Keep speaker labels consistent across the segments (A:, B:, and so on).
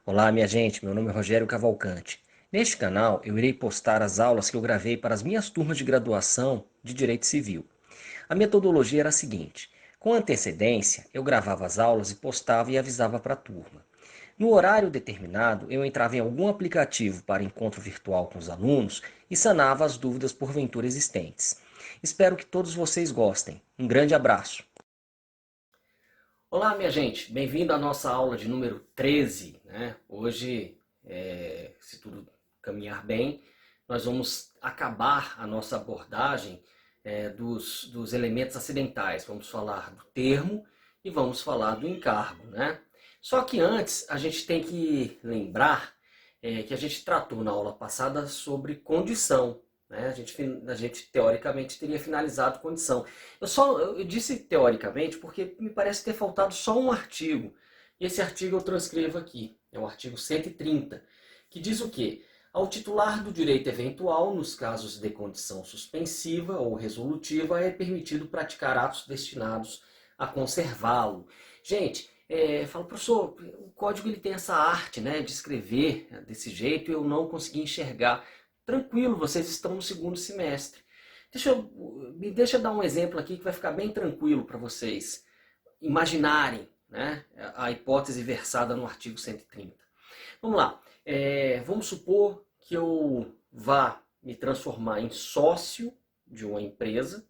A: Olá, minha gente, meu nome é Rogério Cavalcante. Neste canal, eu irei postar as aulas que eu gravei para as minhas turmas de graduação de Direito Civil. A metodologia era a seguinte: com antecedência, eu gravava as aulas e postava e avisava para a turma. No horário determinado, eu entrava em algum aplicativo para encontro virtual com os alunos e sanava as dúvidas porventura existentes. Espero que todos vocês gostem. Um grande abraço! Olá, minha gente, bem-vindo à nossa aula de número 13, né? Hoje, se tudo caminhar bem, nós vamos acabar a nossa abordagem dos elementos acidentais. Vamos falar do termo e vamos falar do encargo, né? Só que antes, a gente tem que lembrar que a gente tratou na aula passada sobre condição, né? A gente teoricamente teria finalizado condição. Eu disse teoricamente porque me parece ter faltado só um artigo. E esse artigo eu transcrevo aqui. É o artigo 130, que diz o quê? Ao titular do direito eventual, nos casos de condição suspensiva ou resolutiva, é permitido praticar atos destinados a conservá-lo. Gente, falo, professor, o código ele tem essa arte, né, de escrever desse jeito e eu não consegui enxergar. Tranquilo, vocês estão no segundo semestre. Me deixa dar um exemplo aqui que vai ficar bem tranquilo para vocês imaginarem, né, a hipótese versada no artigo 130. Vamos lá. Vamos supor que eu vá me transformar em sócio de uma empresa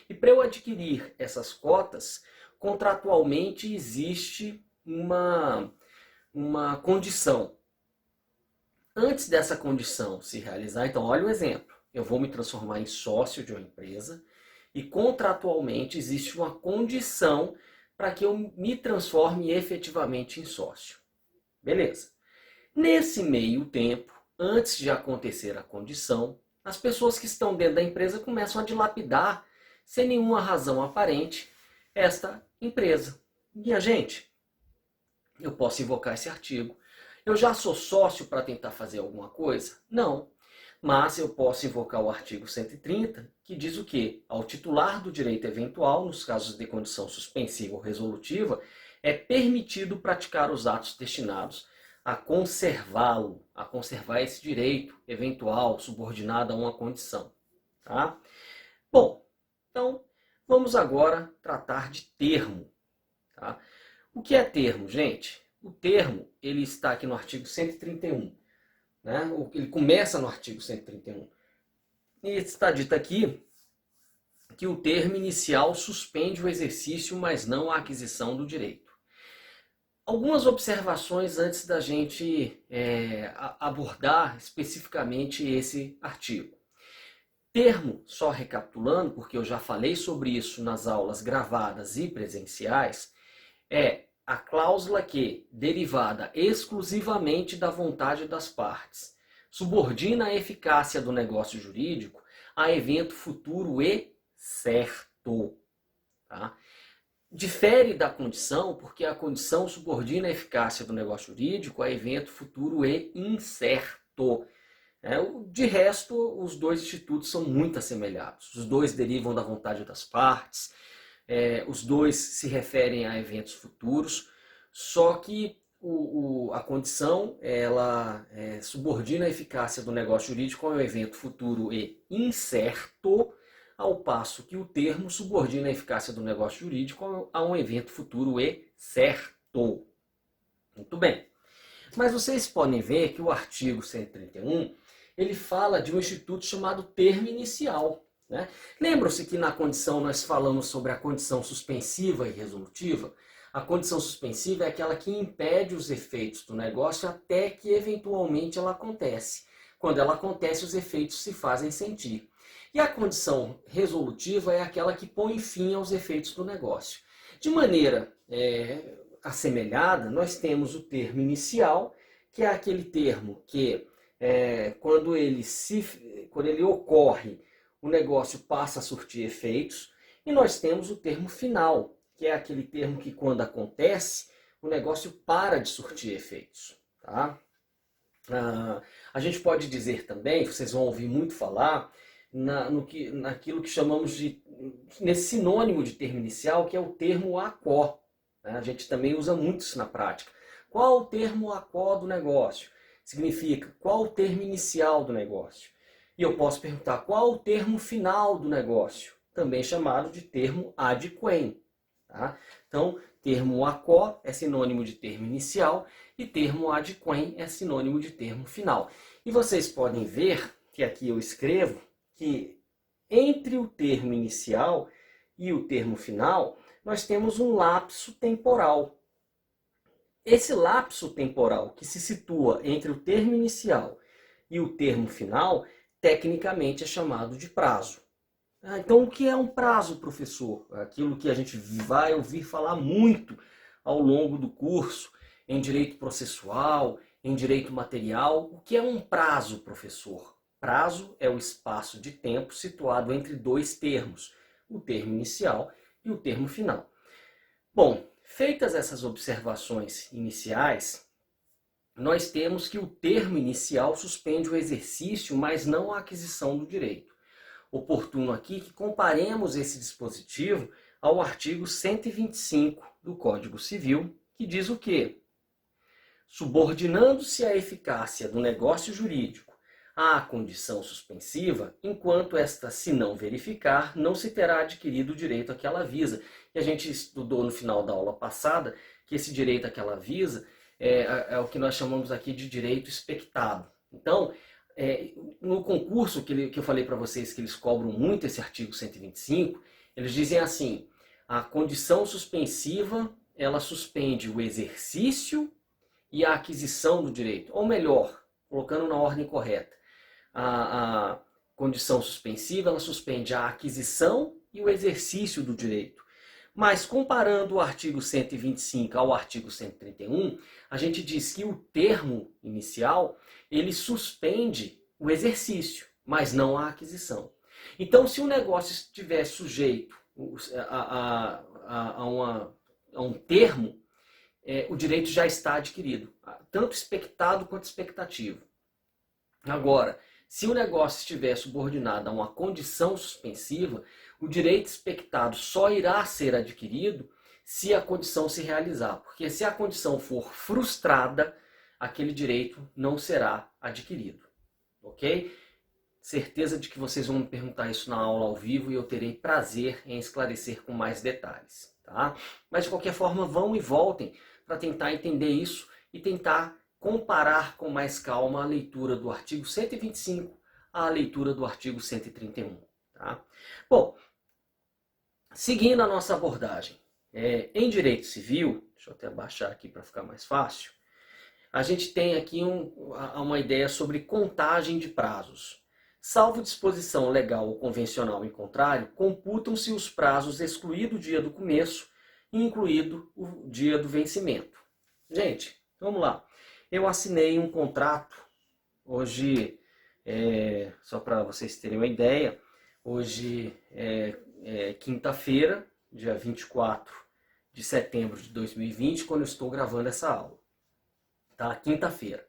A: e para eu adquirir essas cotas, contratualmente existe uma condição. Antes dessa condição se realizar, então olha o exemplo. Eu vou me transformar em sócio de uma empresa e contratualmente existe uma condição para que eu me transforme efetivamente em sócio. Beleza. Nesse meio tempo, antes de acontecer a condição, as pessoas que estão dentro da empresa começam a dilapidar, sem nenhuma razão aparente, esta empresa. Minha gente, eu posso invocar esse artigo. Eu já sou sócio para tentar fazer alguma coisa? Não. Mas eu posso invocar o artigo 130, que diz o quê? Ao titular do direito eventual, nos casos de condição suspensiva ou resolutiva, é permitido praticar os atos destinados a conservá-lo, a conservar esse direito eventual subordinado a uma condição. Tá? Bom, então vamos agora tratar de termo. Tá? O que é termo, gente? O termo ele está aqui no artigo 131. Né? Ele começa no artigo 131. E está dito aqui que o termo inicial suspende o exercício, mas não a aquisição do direito. Algumas observações antes da gente abordar especificamente esse artigo. Termo, só recapitulando, porque eu já falei sobre isso nas aulas gravadas e presenciais, é a cláusula que, derivada exclusivamente da vontade das partes, subordina a eficácia do negócio jurídico a evento futuro e certo. Tá? Difere da condição, porque a condição subordina a eficácia do negócio jurídico a evento futuro e incerto. De resto, os dois institutos são muito assemelhados. Os dois derivam da vontade das partes, os dois se referem a eventos futuros, só que a condição ela subordina a eficácia do negócio jurídico ao evento futuro e incerto, ao passo que o termo subordina a eficácia do negócio jurídico a um evento futuro e certo. Muito bem. Mas vocês podem ver que o artigo 131 ele fala de um instituto chamado termo inicial. Né? Lembram-se que na condição nós falamos sobre a condição suspensiva e resolutiva? A condição suspensiva é aquela que impede os efeitos do negócio até que eventualmente ela acontece. Quando ela acontece, os efeitos se fazem sentir. E a condição resolutiva é aquela que põe fim aos efeitos do negócio. De maneira assemelhada, nós temos o termo inicial, que é aquele termo que quando ele ocorre, o negócio passa a surtir efeitos, e nós temos o termo final, que é aquele termo que quando acontece, o negócio para de surtir efeitos. Tá? A gente pode dizer também, vocês vão ouvir muito falar, naquilo que chamamos de, nesse sinônimo de termo inicial, que é o termo aquó. Né? A gente também usa muito isso na prática. Qual o termo ACO do negócio? Significa qual o termo inicial do negócio. E eu posso perguntar qual o termo final do negócio, também chamado de termo ad quem. Tá? Então, termo ACO é sinônimo de termo inicial e termo ad quem é sinônimo de termo final. E vocês podem ver que aqui eu escrevo que entre o termo inicial e o termo final, nós temos um lapso temporal. Esse lapso temporal que se situa entre o termo inicial e o termo final, tecnicamente é chamado de prazo. Então, o que é um prazo, professor? Aquilo que a gente vai ouvir falar muito ao longo do curso, em direito processual, em direito material. O que é um prazo, professor? Prazo é o espaço de tempo situado entre dois termos, o termo inicial e o termo final. Bom, feitas essas observações iniciais, nós temos que o termo inicial suspende o exercício, mas não a aquisição do direito. Oportuno aqui que comparemos esse dispositivo ao artigo 125 do Código Civil, que diz o quê? Subordinando-se a eficácia do negócio jurídico à condição suspensiva, enquanto esta se não verificar, não se terá adquirido o direito a que ela visa. E a gente estudou no final da aula passada que esse direito a que ela visa é o que nós chamamos aqui de direito expectado. Então, no concurso que eu falei para vocês que eles cobram muito esse artigo 125, eles dizem assim, a condição suspensiva, ela suspende o exercício e a aquisição do direito. Ou melhor, colocando na ordem correta, a condição suspensiva, ela suspende a aquisição e o exercício do direito. Mas comparando o artigo 125 ao artigo 131, a gente diz que o termo inicial, ele suspende o exercício, mas não a aquisição. Então, se o negócio estiver sujeito a um termo, o direito já está adquirido, tanto expectado quanto expectativo. Agora, se o negócio estiver subordinado a uma condição suspensiva, o direito expectado só irá ser adquirido se a condição se realizar. Porque se a condição for frustrada, aquele direito não será adquirido. Ok? Certeza de que vocês vão me perguntar isso na aula ao vivo e eu terei prazer em esclarecer com mais detalhes. Tá? Mas de qualquer forma, vão e voltem para tentar entender isso e tentar comparar com mais calma a leitura do artigo 125 à leitura do artigo 131. Tá? Bom, seguindo a nossa abordagem, em direito civil, deixa eu até abaixar aqui para ficar mais fácil, a gente tem aqui uma ideia sobre contagem de prazos. Salvo disposição legal ou convencional em contrário, computam-se os prazos excluído o dia do começo e incluído o dia do vencimento. Gente, vamos lá. Eu assinei um contrato hoje, só para vocês terem uma ideia, hoje é quinta-feira, dia 24 de setembro de 2020, quando eu estou gravando essa aula. Tá? Quinta-feira.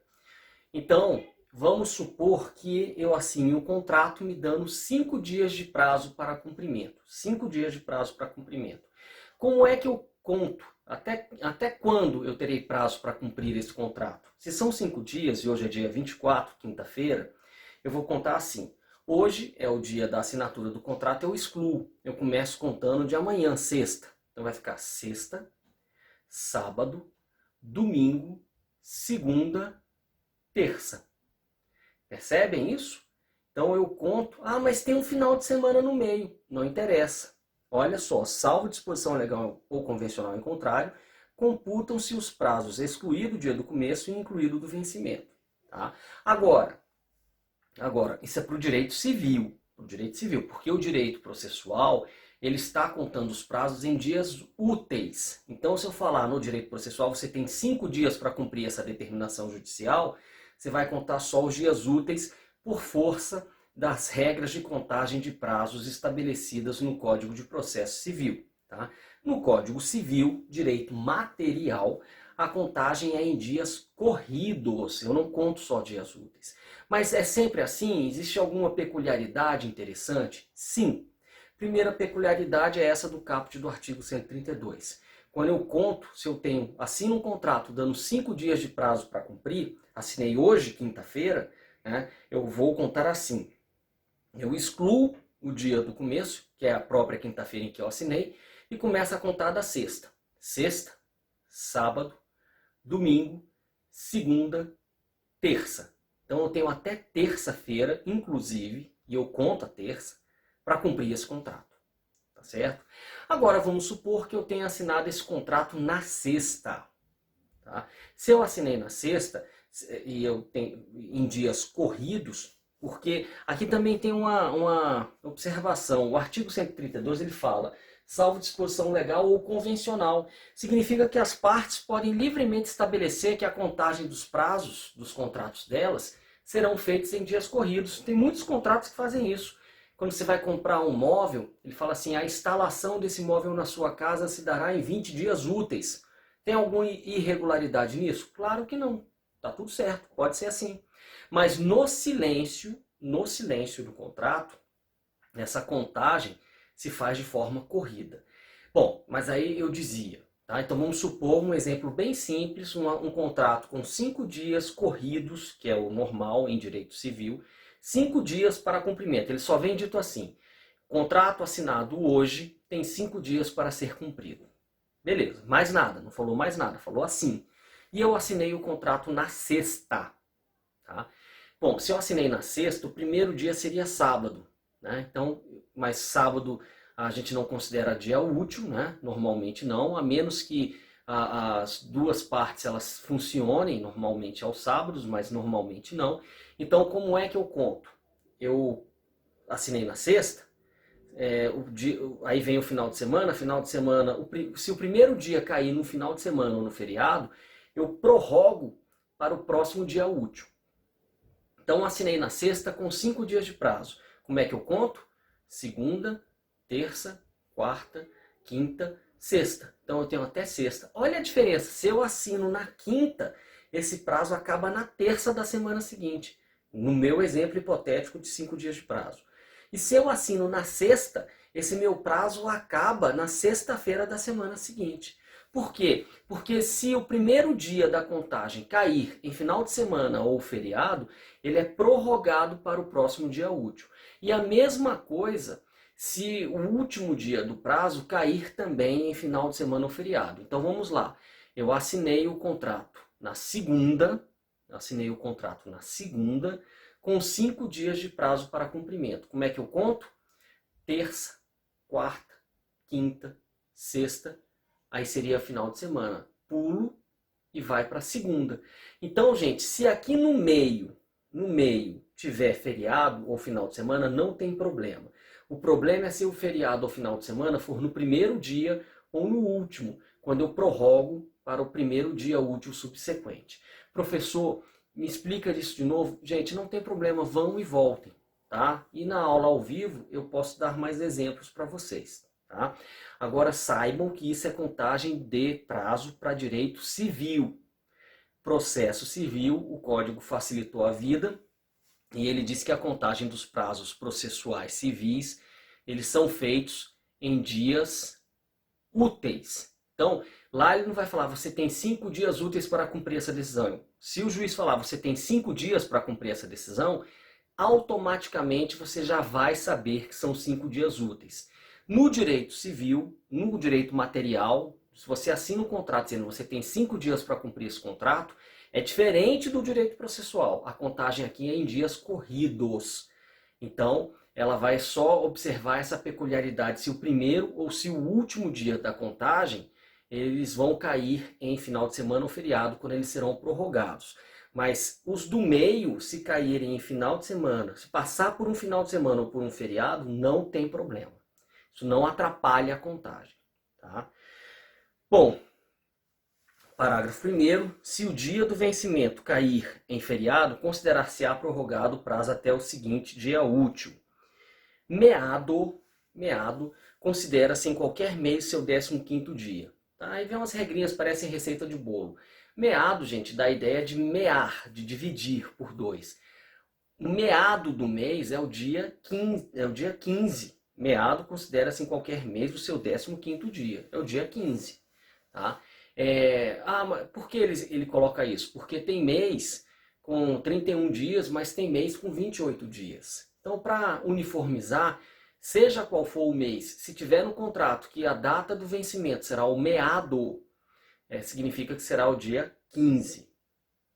A: Então, vamos supor que eu assine um contrato me dando 5 dias de prazo para cumprimento. 5 dias de prazo para cumprimento. Como é que eu conto? Até quando eu terei prazo para cumprir esse contrato? Se são 5 dias, e hoje é dia 24, quinta-feira, eu vou contar assim. Hoje é o dia da assinatura do contrato, eu excluo. Eu começo contando de amanhã, sexta. Então vai ficar sexta, sábado, domingo, segunda, terça. Percebem isso? Então eu conto, mas tem um final de semana no meio. Não interessa. Olha só, salvo disposição legal ou convencional em contrário, computam-se os prazos excluído o dia do começo e incluído o do vencimento. Tá? Agora, isso é para o direito civil. Porque o direito processual, ele está contando os prazos em dias úteis. Então, se eu falar no direito processual, você tem 5 dias para cumprir essa determinação judicial, você vai contar só os dias úteis por força das regras de contagem de prazos estabelecidas no Código de Processo Civil. Tá? No Código Civil, direito material, a contagem é em dias corridos, eu não conto só dias úteis. Mas é sempre assim? Existe alguma peculiaridade interessante? Sim. Primeira peculiaridade é essa do caput do artigo 132. quando eu conto, se eu assino um contrato dando 5 dias de prazo para cumprir, assinei hoje, quinta-feira, né, eu vou contar assim. Eu excluo o dia do começo, que é a própria quinta-feira em que eu assinei, e começo a contar da sexta. Sexta, sábado, domingo, segunda, terça. Então eu tenho até terça-feira, inclusive, e eu conto a terça, para cumprir esse contrato. Tá certo? Agora vamos supor que eu tenha assinado esse contrato na sexta. Tá? Se eu assinei na sexta, e eu tenho em dias corridos, porque aqui também tem uma observação. O artigo 132 ele fala, salvo disposição legal ou convencional. Significa que as partes podem livremente estabelecer que a contagem dos prazos dos contratos delas serão feitos em dias corridos. Tem muitos contratos que fazem isso. Quando você vai comprar um móvel, ele fala assim, a instalação desse móvel na sua casa se dará em 20 dias úteis. Tem alguma irregularidade nisso? Claro que não. Tá tudo certo, pode ser assim. Mas no silêncio do contrato, essa contagem se faz de forma corrida. Bom, mas aí eu dizia, tá? Então vamos supor um exemplo bem simples, um contrato com 5 dias corridos, que é o normal em direito civil, 5 dias para cumprimento. Ele só vem dito assim, contrato assinado hoje tem 5 dias para ser cumprido. Beleza, mais nada, não falou mais nada, falou assim. E eu assinei o contrato na sexta. Tá? Bom, se eu assinei na sexta, o primeiro dia seria sábado. Né? Então, mas sábado a gente não considera dia útil, né? Normalmente não, a menos que as duas partes elas funcionem normalmente aos sábados, mas normalmente não. Então, como é que eu conto? Eu assinei na sexta, aí vem o final de semana, se o primeiro dia cair no final de semana ou no feriado, eu prorrogo para o próximo dia útil. Então assinei na sexta com 5 dias de prazo. Como é que eu conto? Segunda, terça, quarta, quinta, sexta. Então eu tenho até sexta. Olha a diferença, se eu assino na quinta, esse prazo acaba na terça da semana seguinte. No meu exemplo hipotético de 5 dias de prazo. E se eu assino na sexta, esse meu prazo acaba na sexta-feira da semana seguinte. Por quê? Porque se o primeiro dia da contagem cair em final de semana ou feriado, ele é prorrogado para o próximo dia útil. E a mesma coisa se o último dia do prazo cair também em final de semana ou feriado. Então vamos lá. Eu assinei o contrato na segunda, com 5 dias de prazo para cumprimento. Como é que eu conto? Terça, quarta, quinta, sexta, aí seria final de semana. Pulo e vai para segunda. Então, gente, se aqui no meio tiver feriado ou final de semana, não tem problema. O problema é se o feriado ou final de semana for no primeiro dia ou no último, quando eu prorrogo para o primeiro dia útil subsequente. Professor, me explica isso de novo? Gente, não tem problema, vão e voltem, tá? E na aula ao vivo eu posso dar mais exemplos para vocês, tá? Agora saibam que isso é contagem de prazo para direito civil. Processo civil, o código facilitou a vida e ele diz que a contagem dos prazos processuais civis, eles são feitos em dias úteis. Então, lá ele não vai falar, você tem 5 dias úteis para cumprir essa decisão. Se o juiz falar, você tem 5 dias para cumprir essa decisão, automaticamente você já vai saber que são 5 dias úteis. No direito civil, no direito material, se você assina um contrato dizendo que você tem 5 dias para cumprir esse contrato, é diferente do direito processual. A contagem aqui é em dias corridos. Então, ela vai só observar essa peculiaridade, se o primeiro ou se o último dia da contagem, eles vão cair em final de semana ou feriado, quando eles serão prorrogados. Mas os do meio, se caírem em final de semana, se passar por um final de semana ou por um feriado, não tem problema. Isso não atrapalha a contagem. Tá? Bom, parágrafo 1º, se o dia do vencimento cair em feriado, considerar-se-á prorrogado o prazo até o seguinte dia útil. Meado considera-se em qualquer mês seu 15º dia. Tá? Aí vem umas regrinhas, parecem receita de bolo. Meado, gente, dá a ideia de mear, de dividir por 2. O meado do mês é o dia 15. Meado considera-se em qualquer mês o seu 15º dia. É o dia 15. Tá? Mas por que ele coloca isso? Porque tem mês com 31 dias, mas tem mês com 28 dias. Então, para uniformizar, seja qual for o mês, se tiver no contrato que a data do vencimento será o meado, significa que será o dia 15.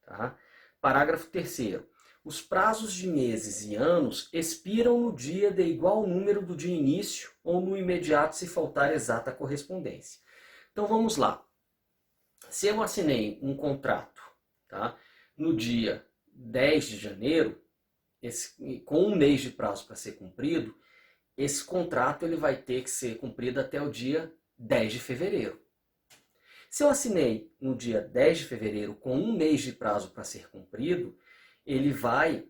A: Tá? Parágrafo 3º. Os prazos de meses e anos expiram no dia de igual número do dia início ou no imediato se faltar exata correspondência. Então vamos lá. Se eu assinei um contrato, tá, no dia 10 de janeiro, com um mês de prazo para ser cumprido, esse contrato ele vai ter que ser cumprido até o dia 10 de fevereiro. Se eu assinei no dia 10 de fevereiro com um mês de prazo para ser cumprido, ele vai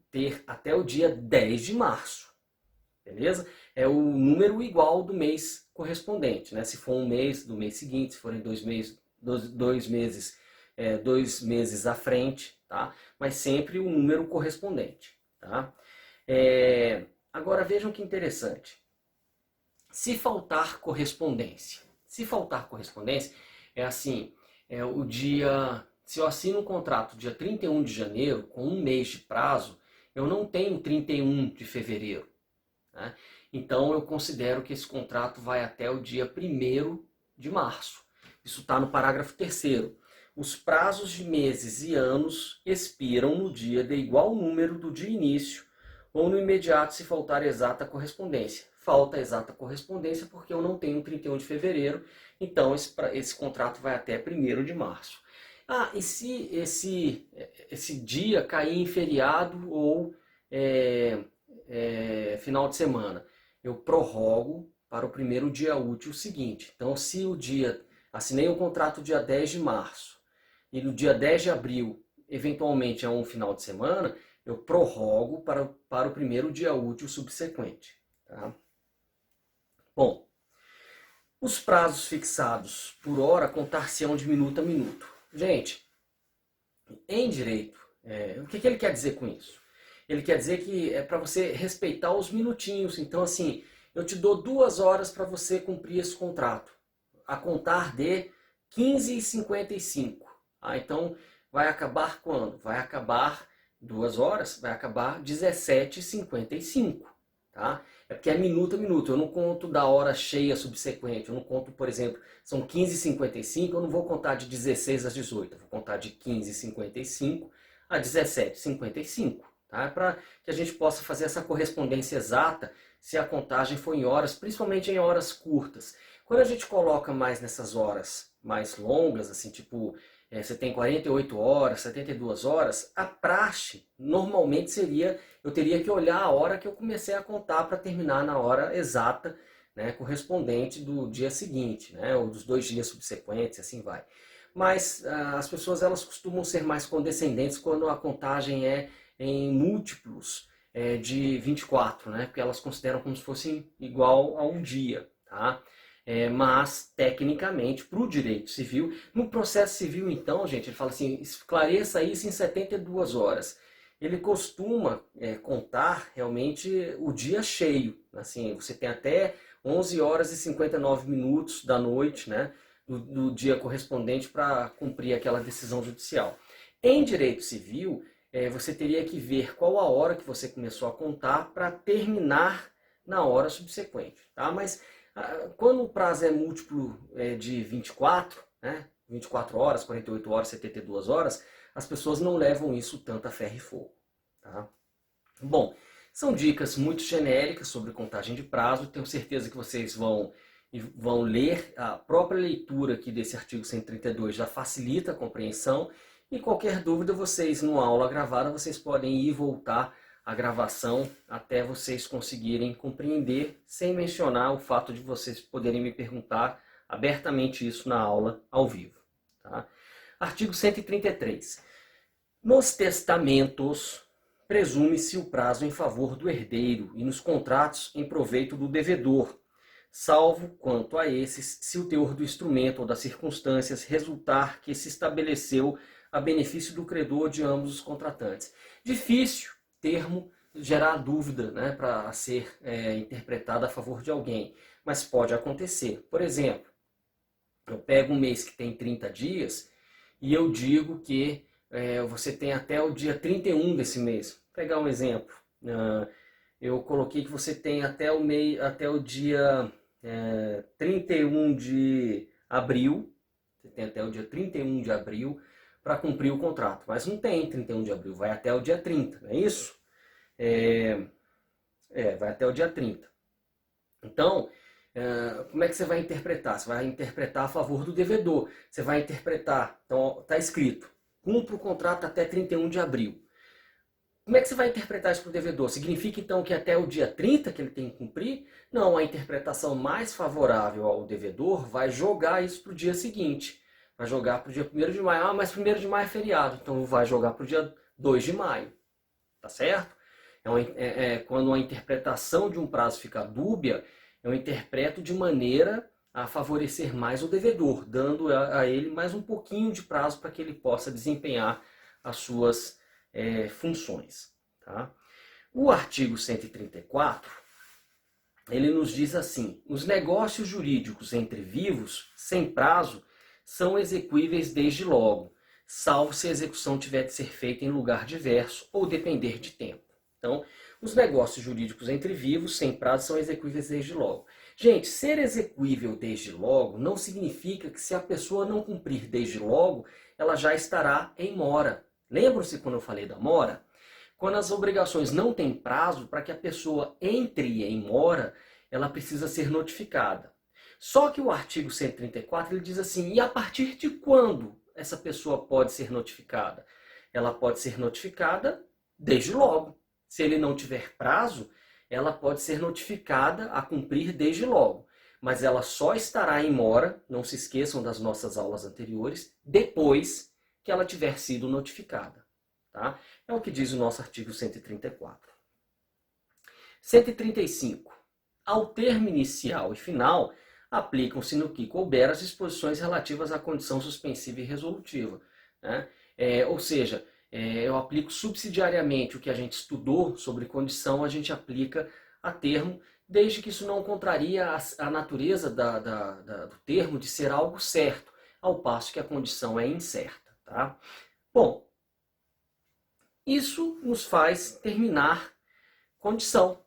A: ter até o dia 10 de março. Beleza? É o número igual do mês correspondente. Né? Se for um mês, do mês seguinte, se forem 2 meses, 2 meses, 2 meses à frente, tá? Mas sempre o número correspondente. Tá? Agora vejam que interessante. Se faltar correspondência. Se faltar correspondência, é assim, o dia... Se eu assino um contrato dia 31 de janeiro, com um mês de prazo, eu não tenho 31 de fevereiro. Né? Então eu considero que esse contrato vai até o dia 1º de março. Isso está no parágrafo 3º. Os prazos de meses e anos expiram no dia de igual número do dia início ou no imediato se faltar exata correspondência. Falta exata correspondência porque eu não tenho 31 de fevereiro, então esse contrato vai até 1º de março. E se esse dia cair em feriado ou final de semana? Eu prorrogo para o primeiro dia útil seguinte. Então, se assinei um contrato dia 10 de março e no dia 10 de abril, eventualmente é um final de semana, eu prorrogo para o primeiro dia útil subsequente. Tá? Bom, os prazos fixados por hora contar-se-ão de minuto a minuto. Gente, em direito, o que ele quer dizer com isso? Ele quer dizer que é para você respeitar os minutinhos. Então, assim, eu te dou 2 horas para você cumprir esse contrato, a contar de 15h55. Então, vai acabar quando? Vai acabar 2 horas, vai acabar 17h55. Tá? É porque é minuto a minuto, eu não conto da hora cheia subsequente, eu não conto, por exemplo, são 15h55, eu não vou contar de 16 às 18, eu vou contar de 15h55 a 17h55. Tá? Para que a gente possa fazer essa correspondência exata se a contagem for em horas, principalmente em horas curtas. Quando a gente coloca mais nessas horas mais longas, assim, tipo, você tem 48 horas, 72 horas, a praxe normalmente seria, eu teria que olhar a hora que eu comecei a contar para terminar na hora exata, né, correspondente do dia seguinte, né, ou dos 2 dias subsequentes, assim vai. Mas as pessoas elas costumam ser mais condescendentes quando a contagem é em múltiplos de 24, né? Porque elas consideram como se fossem igual a um dia, tá? Mas, tecnicamente, para o direito civil, no processo civil, então, gente, ele fala assim, esclareça isso em 72 horas. Ele costuma contar realmente o dia cheio, assim, você tem até 11 horas e 59 minutos da noite, né? Do dia correspondente para cumprir aquela decisão judicial. Em direito civil, você teria que ver qual a hora que você começou a contar para terminar na hora subsequente. Tá? Mas quando o prazo é múltiplo de 24, né? 24 horas, 48 horas, 72 horas, as pessoas não levam isso tanto a ferro e fogo. Tá? Bom, são dicas muito genéricas sobre contagem de prazo. Tenho certeza que vocês vão ler. A própria leitura aqui desse artigo 132 já facilita a compreensão. E qualquer dúvida, vocês, numa aula gravada, vocês podem ir e voltar a gravação até vocês conseguirem compreender, sem mencionar o fato de vocês poderem me perguntar abertamente isso na aula ao vivo. Tá? Artigo 133. Nos testamentos, presume-se o prazo em favor do herdeiro e nos contratos em proveito do devedor, salvo quanto a esses, se o teor do instrumento ou das circunstâncias resultar que se estabeleceu a benefício do credor de ambos os contratantes. Difícil termo gerar dúvida, né, para ser interpretado a favor de alguém, mas pode acontecer. Por exemplo, Eu pego um mês que tem 30 dias e eu digo que você tem até o dia 31 desse mês. Vou pegar um exemplo. Eu coloquei que você tem até o dia 31 de abril. Você tem até o dia 31 de abril para cumprir o contrato. Mas não tem 31 de abril, vai até o dia 30, não é isso? Vai até o dia 30. Então, como é que você vai interpretar? Você vai interpretar a favor do devedor. Você vai interpretar, então está escrito, cumpra o contrato até 31 de abril. Como é que você vai interpretar isso para o devedor? Significa então que até o dia 30 que ele tem que cumprir? Não, a interpretação mais favorável ao devedor vai jogar isso para o dia seguinte. Vai jogar para o dia 1º de maio. Ah, mas 1º de maio é feriado, então vai jogar para o dia 2 de maio. Tá certo? Quando a interpretação de um prazo fica dúbia, eu interpreto de maneira a favorecer mais o devedor, dando a ele mais um pouquinho de prazo para que ele possa desempenhar as suas funções. Tá? O artigo 134, ele nos diz assim: os negócios jurídicos entre vivos, sem prazo, são exequíveis desde logo, salvo se a execução tiver de ser feita em lugar diverso ou depender de tempo. Então, os negócios jurídicos entre vivos, sem prazo, são exequíveis desde logo. Gente, ser exequível desde logo não significa que se a pessoa não cumprir desde logo, ela já estará em mora. Lembram-se quando eu falei da mora? Quando as obrigações não têm prazo, para que a pessoa entre em mora, ela precisa ser notificada. Só que o artigo 134 ele diz assim, e a partir de quando essa pessoa pode ser notificada? Ela pode ser notificada desde logo. Se ele não tiver prazo, ela pode ser notificada a cumprir desde logo. Mas ela só estará em mora, não se esqueçam das nossas aulas anteriores, depois que ela tiver sido notificada. Tá? É o que diz o nosso artigo 134. 135. Ao termo inicial e final, aplicam-se no que couber as disposições relativas à condição suspensiva e resolutiva. Né? Ou seja, eu aplico subsidiariamente o que a gente estudou sobre condição, a gente aplica a termo, desde que isso não contraria a natureza do termo de ser algo certo, ao passo que a condição é incerta. Tá? Bom, isso nos faz terminar condição.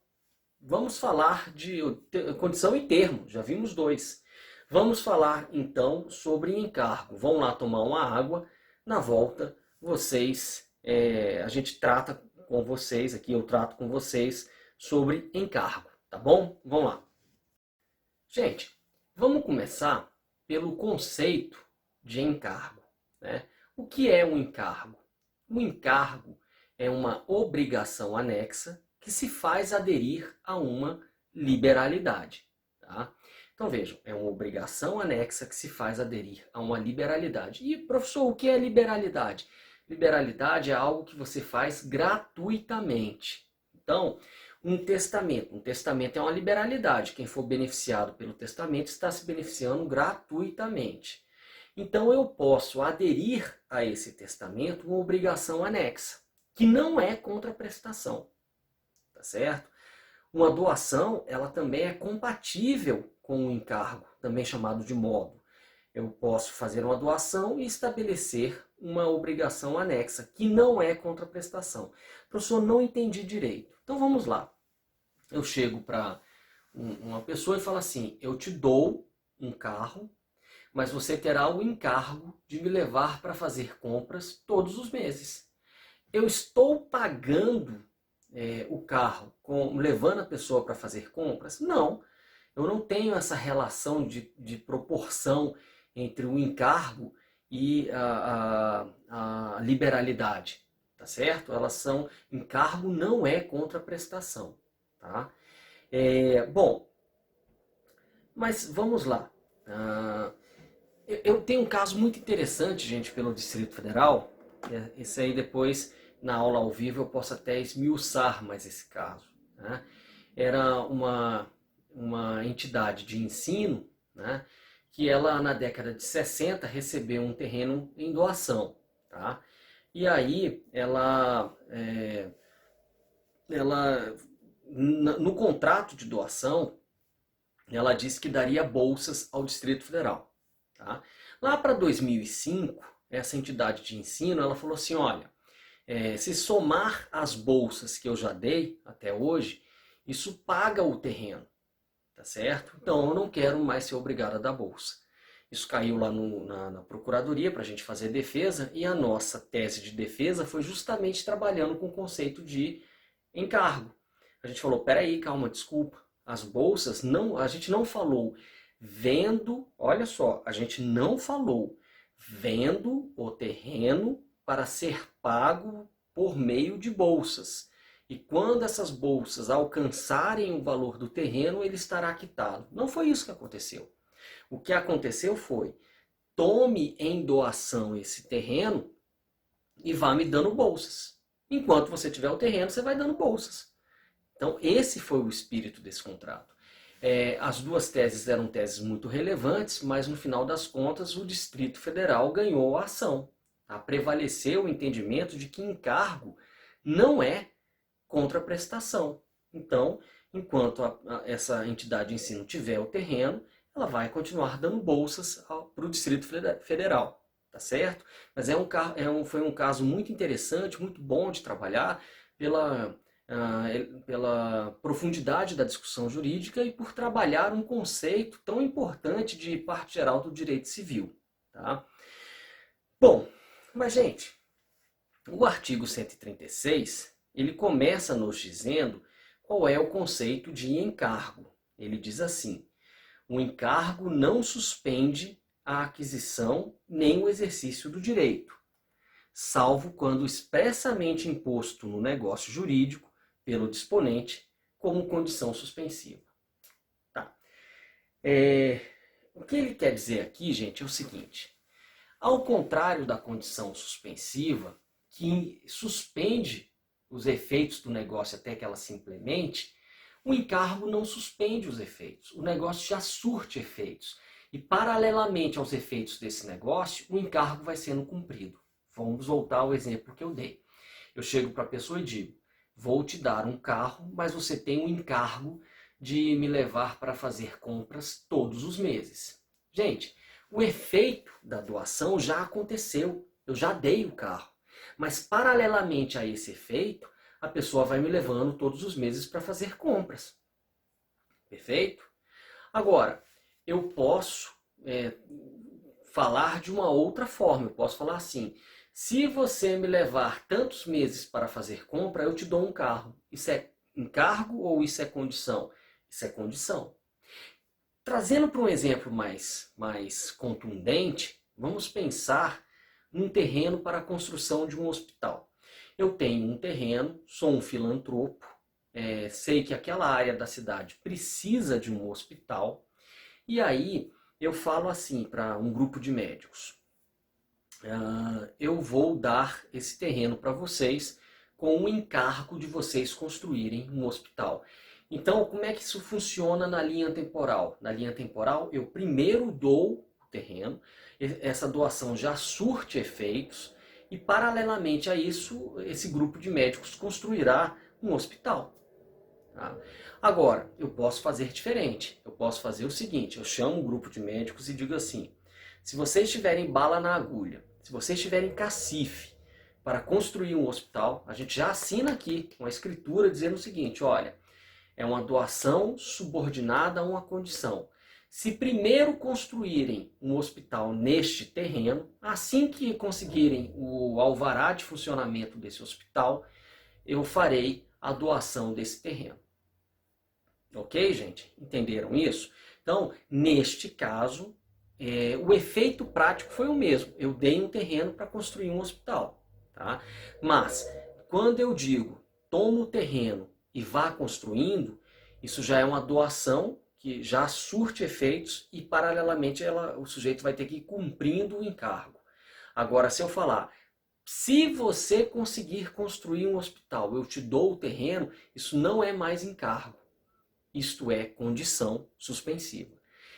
A: Vamos falar de condição e termo, já vimos dois. Vamos falar então sobre encargo. Vão lá tomar uma água, na volta a gente trata com vocês, aqui eu trato com vocês sobre encargo, tá bom? Vamos lá. Gente, vamos começar pelo conceito de encargo. Né? O que é um encargo? Um encargo é uma obrigação anexa que se faz aderir a uma liberalidade. Tá? Então vejam, é uma obrigação anexa que se faz aderir a uma liberalidade. E professor, o que é liberalidade? Liberalidade é algo que você faz gratuitamente. Então, um testamento é uma liberalidade. Quem for beneficiado pelo testamento está se beneficiando gratuitamente. Então eu posso aderir a esse testamento uma obrigação anexa, que não é contraprestação. Tá certo? Uma doação, ela também é compatível com o encargo, também chamado de modo. Eu posso fazer uma doação e estabelecer uma obrigação anexa, que não é contraprestação. Professor, não entendi direito. Então vamos lá. Eu chego para uma pessoa e falo assim, eu te dou um carro, mas você terá o encargo de me levar para fazer compras todos os meses. Eu estou pagando o carro, levando a pessoa para fazer compras? Não, eu não tenho essa relação de proporção entre o encargo e a liberalidade, tá certo? Encargo não é contraprestação, tá? Bom, mas vamos lá. Eu tenho um caso muito interessante, gente, pelo Distrito Federal. Esse aí depois, na aula ao vivo, eu posso até esmiuçar mais esse caso. Né? Era uma entidade de ensino, né, que ela, na década de 60, recebeu um terreno em doação. Tá? E aí, no contrato de doação, ela disse que daria bolsas ao Distrito Federal. Tá? Lá para 2005, essa entidade de ensino, ela falou assim, olha, se somar as bolsas que eu já dei até hoje, isso paga o terreno, tá certo? Então eu não quero mais ser obrigado a dar bolsa. Isso caiu lá na procuradoria para a gente fazer defesa, e a nossa tese de defesa foi justamente trabalhando com o conceito de encargo. A gente falou, peraí, calma, desculpa, as bolsas, não, a gente não falou vendo, olha só, a gente não falou vendo o terreno para ser pago por meio de bolsas. E quando essas bolsas alcançarem o valor do terreno, ele estará quitado. Não foi isso que aconteceu. O que aconteceu foi, tome em doação esse terreno e vá me dando bolsas. Enquanto você tiver o terreno, você vai dando bolsas. Então, esse foi o espírito desse contrato. As duas teses eram teses muito relevantes, mas no final das contas o Distrito Federal ganhou a ação. Tá? Prevaleceu o entendimento de que encargo não é contraprestação. Então, enquanto essa entidade de ensino tiver o terreno, ela vai continuar dando bolsas para o Distrito Federal. Tá certo? Mas foi um caso muito interessante, muito bom de trabalhar pela profundidade da discussão jurídica e por trabalhar um conceito tão importante de parte geral do direito civil. Tá? Bom, mas gente, o artigo 136, ele começa nos dizendo qual é o conceito de encargo. Ele diz assim, o encargo não suspende a aquisição nem o exercício do direito, salvo quando expressamente imposto no negócio jurídico pelo disponente como condição suspensiva. Tá. O que ele quer dizer aqui, gente, é o seguinte. Ao contrário da condição suspensiva, que suspende os efeitos do negócio até que ela se implemente, o encargo não suspende os efeitos. O negócio já surte efeitos. E, paralelamente aos efeitos desse negócio, o encargo vai sendo cumprido. Vamos voltar ao exemplo que eu dei. Eu chego para a pessoa e digo, vou te dar um carro, mas você tem um encargo de me levar para fazer compras todos os meses. Gente, o efeito da doação já aconteceu. Eu já dei o carro. Mas, paralelamente a esse efeito, a pessoa vai me levando todos os meses para fazer compras. Perfeito? Agora, eu posso falar de uma outra forma. Eu posso falar assim, se você me levar tantos meses para fazer compra, eu te dou um carro. Isso é encargo ou isso é condição? Isso é condição. Trazendo para um exemplo mais contundente, vamos pensar num terreno para a construção de um hospital. Eu tenho um terreno, sou um filantropo, sei que aquela área da cidade precisa de um hospital, e aí eu falo assim para um grupo de médicos, eu vou dar esse terreno para vocês com o encargo de vocês construírem um hospital. Então, como é que isso funciona na linha temporal? Na linha temporal, eu primeiro dou o terreno, essa doação já surte efeitos, e paralelamente a isso, esse grupo de médicos construirá um hospital. Tá? Agora, eu posso fazer diferente. Eu posso fazer o seguinte, eu chamo um grupo de médicos e digo assim, se vocês tiverem bala na agulha, se vocês tiverem cacife para construir um hospital, a gente já assina aqui uma escritura dizendo o seguinte, olha, é uma doação subordinada a uma condição. Se primeiro construírem um hospital neste terreno, assim que conseguirem o alvará de funcionamento desse hospital, eu farei a doação desse terreno. Ok, gente? Entenderam isso? Então, neste caso, o efeito prático foi o mesmo. Eu dei um terreno para construir um hospital. Tá? Mas, quando eu digo, toma o terreno e vá construindo, isso já é uma doação que já surte efeitos e, paralelamente, o sujeito vai ter que ir cumprindo o encargo. Agora, se eu falar, se você conseguir construir um hospital, eu te dou o terreno, isso não é mais encargo. Isto é condição suspensiva.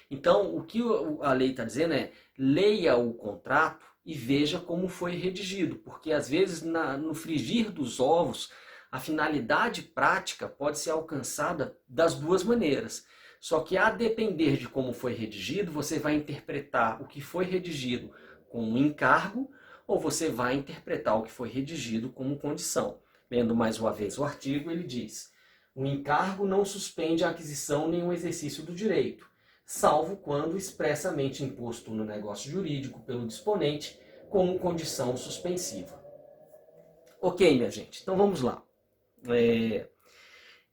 A: Então, o que a lei está dizendo é, leia o contrato e veja como foi redigido, porque às vezes no frigir dos ovos, a finalidade prática pode ser alcançada das duas maneiras. Só que a depender de como foi redigido, você vai interpretar o que foi redigido como um encargo ou você vai interpretar o que foi redigido como condição. Lendo mais uma vez o artigo, ele diz: o encargo não suspende a aquisição nem o exercício do direito, salvo quando expressamente imposto no negócio jurídico pelo disponente como condição suspensiva. Ok, minha gente, então vamos lá.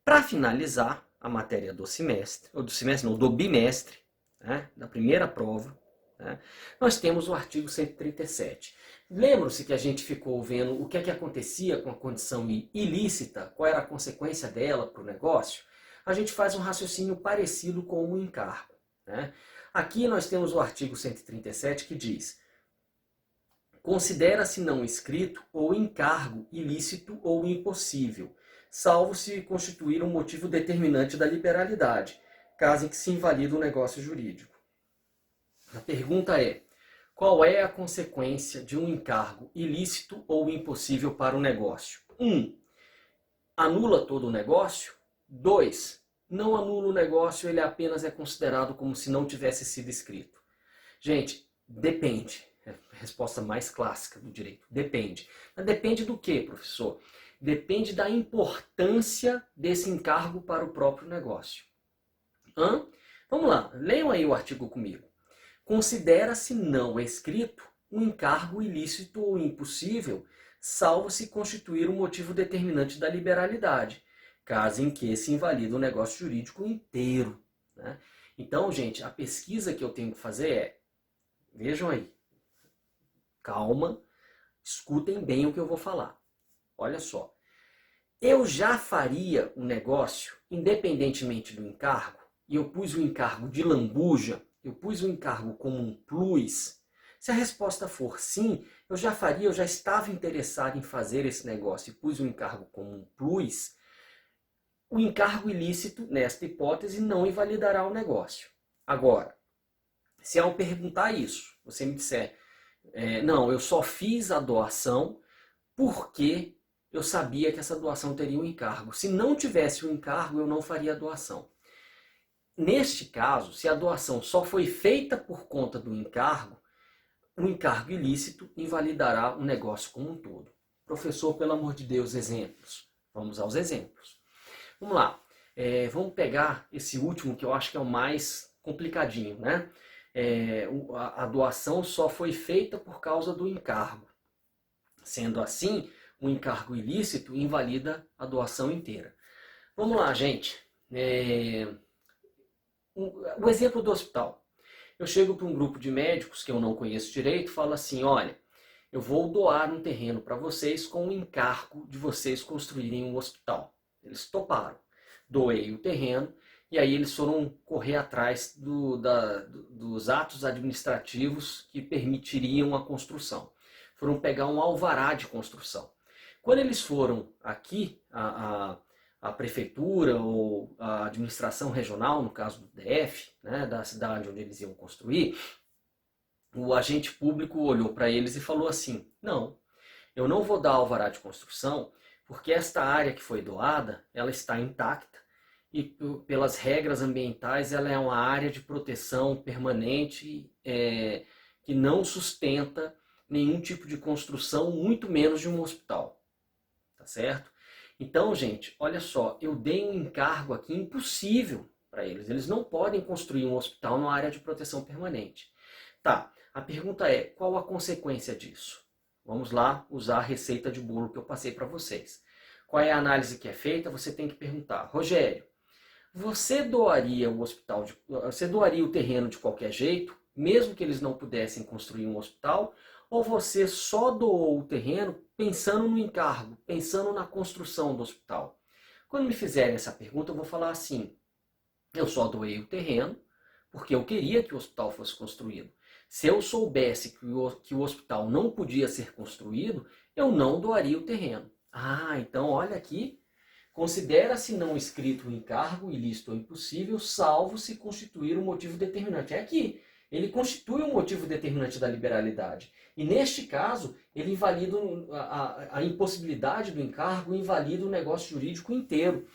A: Para finalizar a matéria do semestre, ou do semestre não, do bimestre, né, da primeira prova, né, nós temos o artigo 137. Lembram-se que a gente ficou vendo o que é que acontecia com a condição ilícita, qual era a consequência dela para o negócio? A gente faz um raciocínio parecido com o encargo. Né? Aqui nós temos o artigo 137 que diz: considera-se não escrito ou encargo ilícito ou impossível, salvo se constituir um motivo determinante da liberalidade, caso em que se invalida o negócio jurídico. A pergunta é: qual é a consequência de um encargo ilícito ou impossível para o negócio? 1. Anula todo o negócio. 2. Não anula o negócio, ele apenas é considerado como se não tivesse sido escrito. Gente, depende. É a resposta mais clássica do direito. Depende. Mas depende do quê, professor? Depende da importância desse encargo para o próprio negócio. Vamos lá, leiam aí o artigo comigo. Considera-se não escrito um encargo ilícito ou impossível, salvo se constituir um motivo determinante da liberalidade, caso em que se invalida o negócio jurídico inteiro. Né? Então, gente, a pesquisa que eu tenho que fazer é, vejam aí, calma, escutem bem o que eu vou falar. Olha só, eu já faria um negócio, independentemente do encargo, e eu pus o encargo de lambuja, eu pus o encargo como um plus. Se a resposta for sim, eu já faria, eu já estava interessado em fazer esse negócio e pus o encargo como um plus, o encargo ilícito, nesta hipótese, não invalidará o negócio. Agora, se ao perguntar isso, você me disser, não, eu só fiz a doação porque eu sabia que essa doação teria um encargo. Se não tivesse o encargo, eu não faria a doação. Neste caso, se a doação só foi feita por conta do encargo, o encargo ilícito invalidará o negócio como um todo. Professor, pelo amor de Deus, exemplos. Vamos aos exemplos. Vamos lá. Vamos pegar esse último que eu acho que é o mais complicadinho, né? A doação só foi feita por causa do encargo. Sendo assim, o encargo ilícito invalida a doação inteira. Vamos lá, gente. O exemplo do hospital. Eu chego para um grupo de médicos que eu não conheço direito e falo assim, olha, eu vou doar um terreno para vocês com o encargo de vocês construírem um hospital. Eles toparam. Doei o terreno e aí eles foram correr atrás dos atos administrativos que permitiriam a construção. Foram pegar um alvará de construção. Quando eles foram aqui, a prefeitura ou a administração regional, no caso do DF, né, da cidade onde eles iam construir, o agente público olhou para eles e falou assim, não, eu não vou dar alvará de construção porque esta área que foi doada, ela está intacta e pelas regras ambientais ela é uma área de proteção permanente que não sustenta nenhum tipo de construção, muito menos de um hospital. Tá certo? Então, gente, olha só, eu dei um encargo aqui impossível para eles. Eles não podem construir um hospital numa área de proteção permanente. Tá, a pergunta é, qual a consequência disso? Vamos lá usar a receita de bolo que eu passei para vocês. Qual é a análise que é feita? Você tem que perguntar, Rogério, você doaria você doaria o terreno de qualquer jeito, mesmo que eles não pudessem construir um hospital, ou você só doou o terreno pensando no encargo, pensando na construção do hospital? Quando me fizerem essa pergunta, eu vou falar assim, eu só doei o terreno porque eu queria que o hospital fosse construído. Se eu soubesse que o hospital não podia ser construído, eu não doaria o terreno. Ah, então olha aqui, considera-se não escrito o encargo ilícito ou impossível, salvo se constituir um motivo determinante. É aqui, ele constitui um motivo determinante da liberalidade. E neste caso, ele invalida a impossibilidade do encargo, invalida o negócio jurídico inteiro.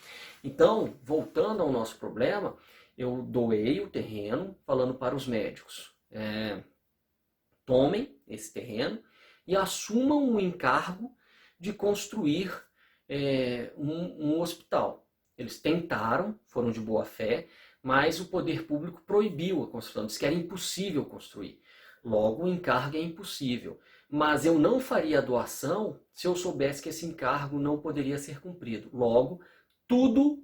A: Então, voltando ao nosso problema, eu doei o terreno falando para os médicos, tomem esse terreno e assumam o encargo de construir um hospital. Eles tentaram, foram de boa fé, mas o poder público proibiu a construção, disse que era impossível construir. Logo, o encargo é impossível. Mas eu não faria a doação se eu soubesse que esse encargo não poderia ser cumprido. Logo, tudo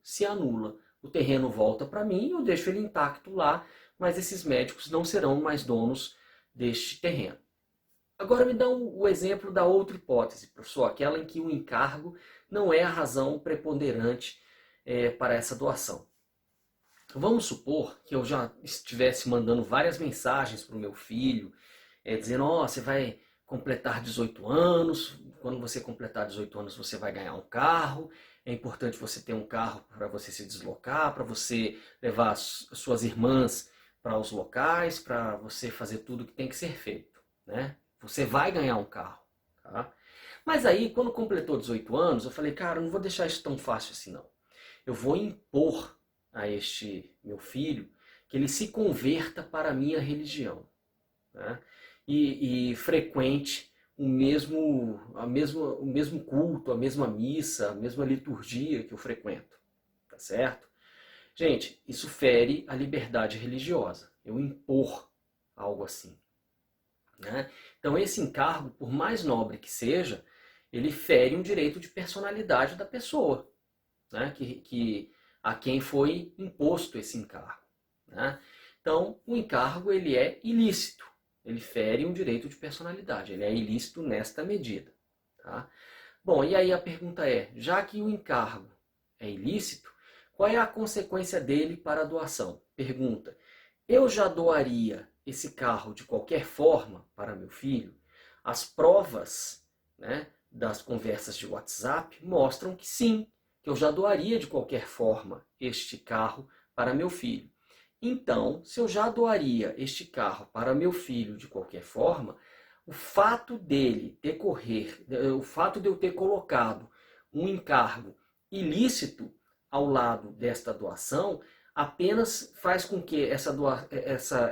A: se anula. O terreno volta para mim, eu deixo ele intacto lá, mas esses médicos não serão mais donos deste terreno. Agora me dá o exemplo da outra hipótese, professor, aquela em que o encargo não é a razão preponderante para essa doação. Vamos supor que eu já estivesse mandando várias mensagens para o meu filho, dizendo, você vai completar 18 anos, quando você completar 18 anos você vai ganhar um carro, é importante você ter um carro para você se deslocar, para você levar as suas irmãs para os locais, para você fazer tudo que tem que ser feito, né? Você vai ganhar um carro, tá? Mas aí, quando completou 18 anos, eu falei, cara, eu não vou deixar isso tão fácil assim não. Eu vou impor a este meu filho que ele se converta para a minha religião, né? E frequente o mesmo culto, a mesma missa, a mesma liturgia que eu frequento, tá certo? Gente, isso fere a liberdade religiosa, eu impor algo assim, né? Então esse encargo, por mais nobre que seja, ele fere um direito de personalidade da pessoa, né? A quem foi imposto esse encargo, né? Então o encargo ele é ilícito. Ele fere um direito de personalidade, ele é ilícito nesta medida. Tá? Bom, e aí a pergunta é, já que o encargo é ilícito, qual é a consequência dele para a doação? Pergunta, eu já doaria esse carro de qualquer forma para meu filho? As provas, né, das conversas de WhatsApp mostram que sim, que eu já doaria de qualquer forma este carro para meu filho. Então, se eu já doaria este carro para meu filho de qualquer forma, o fato de eu ter colocado um encargo ilícito ao lado desta doação, apenas faz com que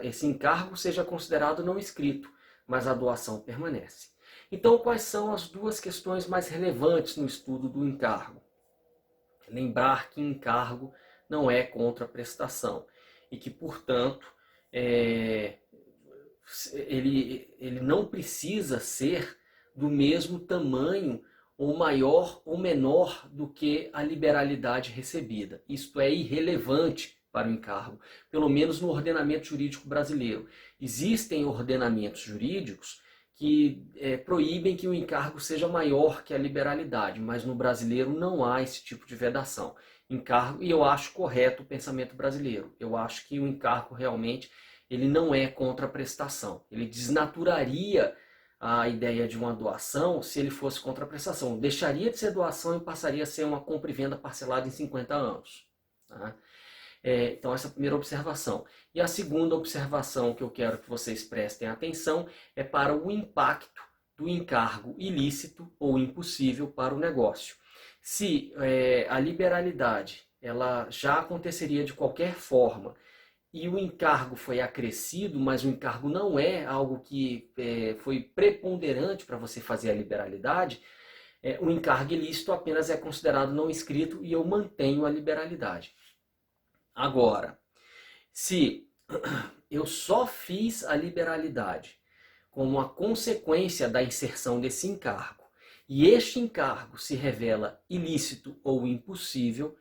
A: esse encargo seja considerado não escrito, mas a doação permanece. Então, quais são as duas questões mais relevantes no estudo do encargo? Lembrar que encargo não é contraprestação e que, portanto, ele não precisa ser do mesmo tamanho ou maior ou menor do que a liberalidade recebida. Isto é irrelevante para o encargo, pelo menos no ordenamento jurídico brasileiro. Existem ordenamentos jurídicos que proíbem que o encargo seja maior que a liberalidade, mas no brasileiro não há esse tipo de vedação. E eu acho correto o pensamento brasileiro. Eu acho que o encargo realmente ele não é contraprestação. Ele desnaturaria a ideia de uma doação se ele fosse contraprestação. Deixaria de ser doação e passaria a ser uma compra e venda parcelada em 50 anos. Tá? Então essa é a primeira observação. E a segunda observação que eu quero que vocês prestem atenção é para o impacto do encargo ilícito ou impossível para o negócio. Se a liberalidade ela já aconteceria de qualquer forma e o encargo foi acrescido, mas o encargo não é algo que foi preponderante para você fazer a liberalidade, o encargo ilícito apenas é considerado não escrito e eu mantenho a liberalidade. Agora, se eu só fiz a liberalidade como uma consequência da inserção desse encargo, e este encargo se revela ilícito ou impossível,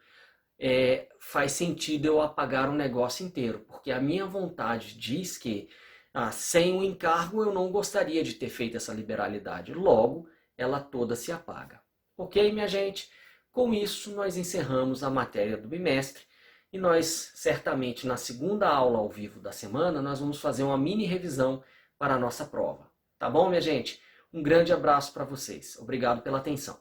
A: faz sentido eu apagar o negócio inteiro, porque a minha vontade diz que sem o encargo eu não gostaria de ter feito essa liberalidade, logo ela toda se apaga. Ok, minha gente? Com isso nós encerramos a matéria do bimestre e nós certamente na segunda aula ao vivo da semana nós vamos fazer uma mini revisão para a nossa prova. Tá bom, minha gente? Um grande abraço para vocês. Obrigado pela atenção.